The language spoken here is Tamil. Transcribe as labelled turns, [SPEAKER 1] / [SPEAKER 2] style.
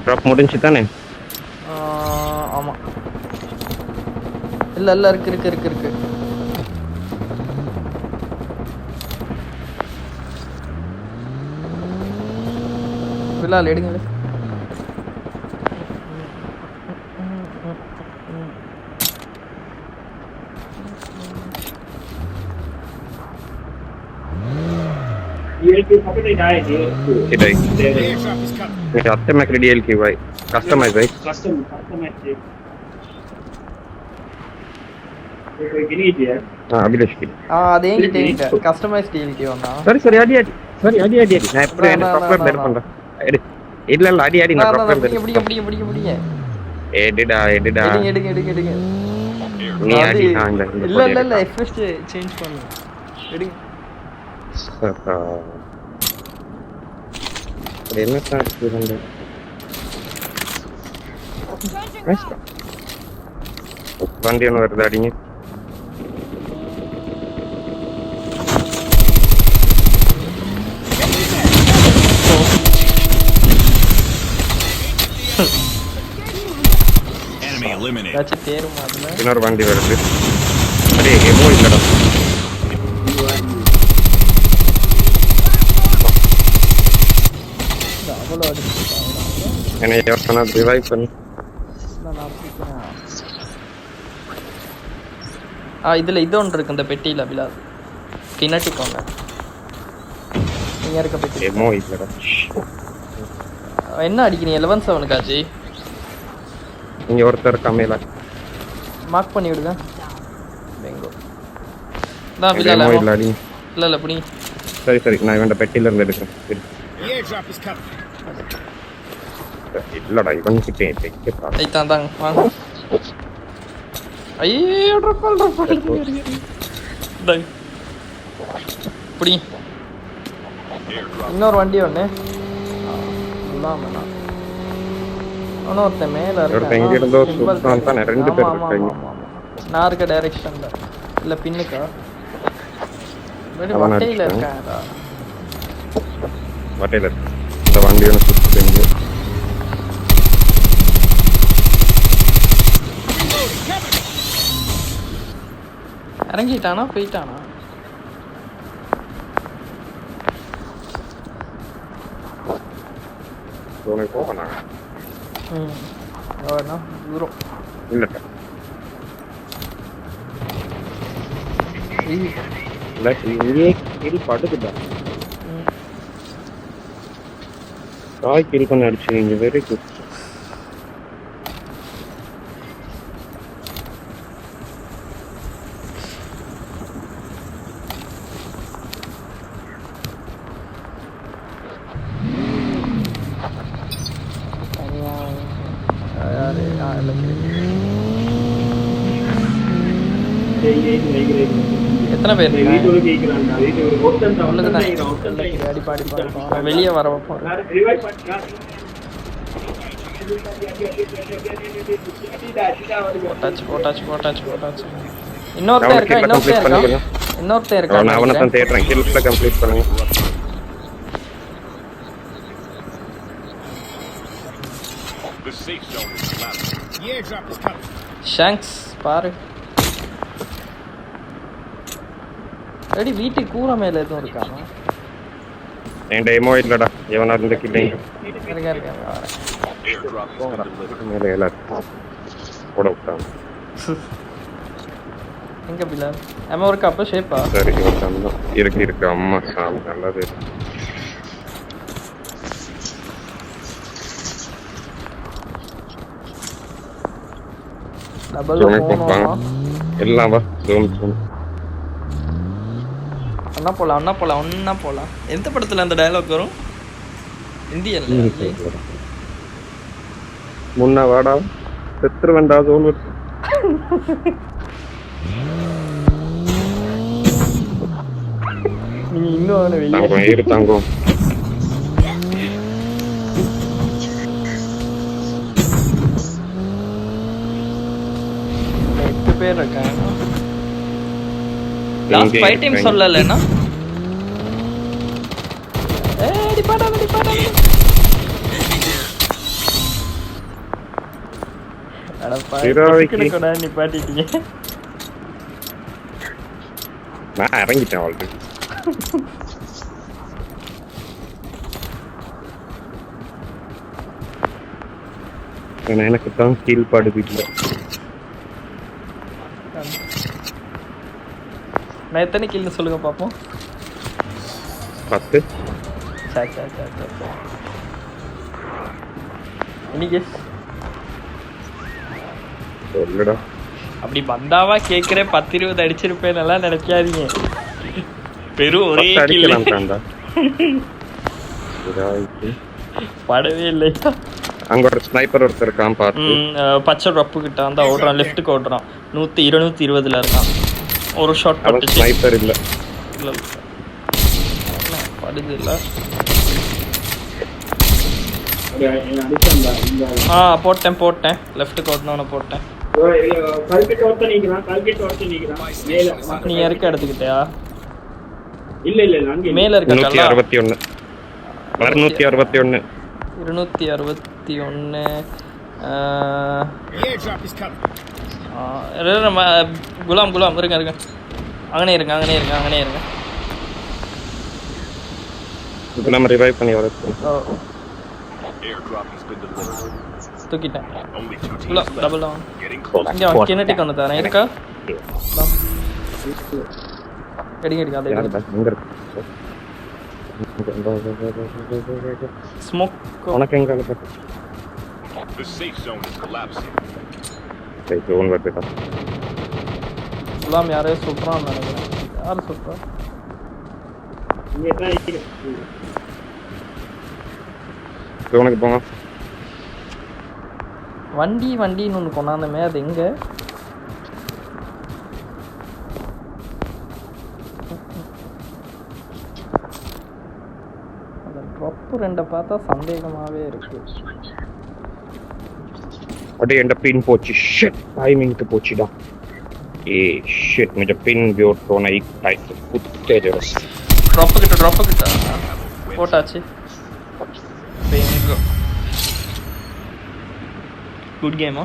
[SPEAKER 1] ட்ராப் முடிஞ்சு தானே?
[SPEAKER 2] ஆமா. இல்ல இருக்கு. பிலால் எடுங்க.
[SPEAKER 1] automatic DLQ भाई customize भाई अभिलाष की
[SPEAKER 2] अदेंगिटे कस्टमाइज DLQ वंदा
[SPEAKER 1] सॉरी अडी நான் எப்படி ப்ராப்பரா டெர் பண்றேன் இல்ல அடி நான் ப்ராப்பரா
[SPEAKER 2] பிடிங்க
[SPEAKER 1] எடுடா
[SPEAKER 2] எடுங்க
[SPEAKER 1] நீ அடி நான்
[SPEAKER 2] இல்ல எஃபெக்ட் சேஞ்ச் பண்ணு எடுங்க
[SPEAKER 1] என்ன ஸ்டார்ட் பண்ணுங்க வண்டி ஒன்று வருது அடிங்க இன்னொரு வண்டி வருது அடே எமோ இல்லடா என்ன யோசனை ரிவைவ் பண்ணு
[SPEAKER 2] இதுல இது ஒன்று இருக்கு இந்த பெட்டியில பிலால் கினட்டிக் ஒன்று நீங்க இருக்க பெட்டி
[SPEAKER 1] எமோ இல்லடா
[SPEAKER 2] என்ன அடிக்கிறீங்க 11-7 காச்சி
[SPEAKER 1] இங்க ஒருத்தர் கம்மியில
[SPEAKER 2] மார்க் பண்ணி விடுங்க பெங்கோ நான் பிலால் இல்ல புடி
[SPEAKER 1] சரி நான் இவன் பெட்டில இருந்து எடுக்கிறேன் இல்லடா இவன் கிட்டே
[SPEAKER 2] ஐதான் வாங்க ஐயோ ட்ரப்பல் டை புடி இன்னொரு வண்டி ஒண்ணு ஒருத்தன் மேல இருக்கான்
[SPEAKER 1] ரெண்டு பேர் இருக்காங்க
[SPEAKER 2] நான் இருக்க டைரக்ஷன்ல இல்ல பின்னுக்கா வட்டையில இருக்காடா
[SPEAKER 1] வட்டையில இந்த வண்டி ஒன்று சுத்துங்க
[SPEAKER 2] இறங்கிட்டானா போயிட்டானா
[SPEAKER 1] போகணும்
[SPEAKER 2] தூரம்
[SPEAKER 1] இல்லட்டா இங்கே கில் படுக்குதா காய் கில் பண்ண அடிச்சுங்க வெரி குட்
[SPEAKER 2] எத்தனை பேர் வெளியே வர வைப்போம் போட்டாச்சு இன்னொருத்தர் இருக்கா
[SPEAKER 1] நான் அவனை தான் தேடுறேன் கில்ஸ்ல கம்ப்ளீட் பண்ணுங்க
[SPEAKER 2] ஷாங்க்ஸ் பாரு ரெடி வீட்டுக்கு கூற மேல எதுவும் இருக்கானா
[SPEAKER 1] என் டெமோ இல்லடா எவனா இருந்து கில்லிங்
[SPEAKER 2] இருக்க
[SPEAKER 1] மேல எல்லாரும் போட விட்டான்
[SPEAKER 2] எங்க பிலால் அம்மா ஒரு கப்ப ஷேப்பா
[SPEAKER 1] சரி இருக்கு அம்மா சாமி நல்லது
[SPEAKER 2] டபுள் போறோம்
[SPEAKER 1] எல்லாம் வா ஜூம்
[SPEAKER 2] அண்ணா போலாம் எந்த படத்துல அந்த டயலாக் வரும் இந்தியன்ல
[SPEAKER 1] முன்ன வாடா செத்துரு வேண்டா ஜோன்
[SPEAKER 2] நீ இன்னும் வெளியே
[SPEAKER 1] தங்கம்
[SPEAKER 2] பேர் இருக்காங்க லாஸ்ட் 5 டைம் சொல்லலனா ஏய் டிபாடா அடப்பா
[SPEAKER 1] ஹீரோய்க்கு.
[SPEAKER 2] கூட நிப்பாட்டிட்டீங்க.
[SPEAKER 1] நான் இறங்கிட்டேன் ஆல்ரெடி. எனக்கு தான் கீழ்பாடு இல்லை.
[SPEAKER 2] நான் எத்தனை கில்னு சொல்லுங்க பாப்போம்.
[SPEAKER 1] 10.
[SPEAKER 2] இன்னைக்கு
[SPEAKER 1] சொல்லடா.
[SPEAKER 2] அப்படி பந்தாவா கேட்குறேன் 10-20 அடிச்சிருப்பேன் நல்லா நினைக்காதீங்க. பெரும் ஒரே
[SPEAKER 1] அடிக்கலாம்
[SPEAKER 2] கில்
[SPEAKER 1] தாண்டா. ஹீரோய்க்கு.
[SPEAKER 2] படவே இல்லையா?
[SPEAKER 1] அங்க ஒரு ஸ்னைப்பர் ஒருத்தர் இருக்கான் பார்த்து.
[SPEAKER 2] பச்சை ரப்பு கிட்ட வந்து ஓடுறான், லெஃப்ட்டுக்கு ஓடுறான். 220 இருக்கான். ஒரு ஷாட்
[SPEAKER 1] அவன்
[SPEAKER 2] பட்டுச்சு.
[SPEAKER 1] ஸ்னைப்பர் இல்ல.
[SPEAKER 2] இல்ல படுது இல்ல. போட்டேன் லெஃப்ட்டுக்கு ஓட்டினவனை போட்டேன். நீ இருக்க எடுத்துக்கிட்டியா? மேல இருக்க
[SPEAKER 1] 161. 261.
[SPEAKER 2] 261. குலாம் இருங்க. அங்கனே இருங்க.
[SPEAKER 1] நம்ம ரிவைவ் பண்ணி வரது.
[SPEAKER 2] தூக்கிட்டேன். Double down. இங்க கினெட்டிக் ஒன்று தரேன். இருக்கா? எடுங்க அதே
[SPEAKER 1] எங்க இருக்கு?
[SPEAKER 2] ஸ்மோக்
[SPEAKER 1] உனக்கு எங்க இருக்கு?
[SPEAKER 3] The safe zone is collapsing.
[SPEAKER 1] சரி ஜோன் வரதுடா.
[SPEAKER 2] குலாம் யாரே சுட்றான்னு நினைக்கிறேன். யார் சுட்றா?
[SPEAKER 1] ஜோனுக்கு போங்க.
[SPEAKER 2] வண்டின்னு ஒன்று கொண்டாந்தமே, அது எங்க? அந்த ட்ராப்பு 2 பார்த்தா சந்தேகமாகவே இருக்கு.
[SPEAKER 1] அப்படியே எந்த பின் போச்சு. ஷிட் டைமிங்க்கு போச்சுடா. ஷிட் मुझे पिन भी और तो नहीं टाइप कुत्ते जरस.
[SPEAKER 2] ட்ராப்பு கிட்ட போட்டாச்சு. பிங். குட் கேமா?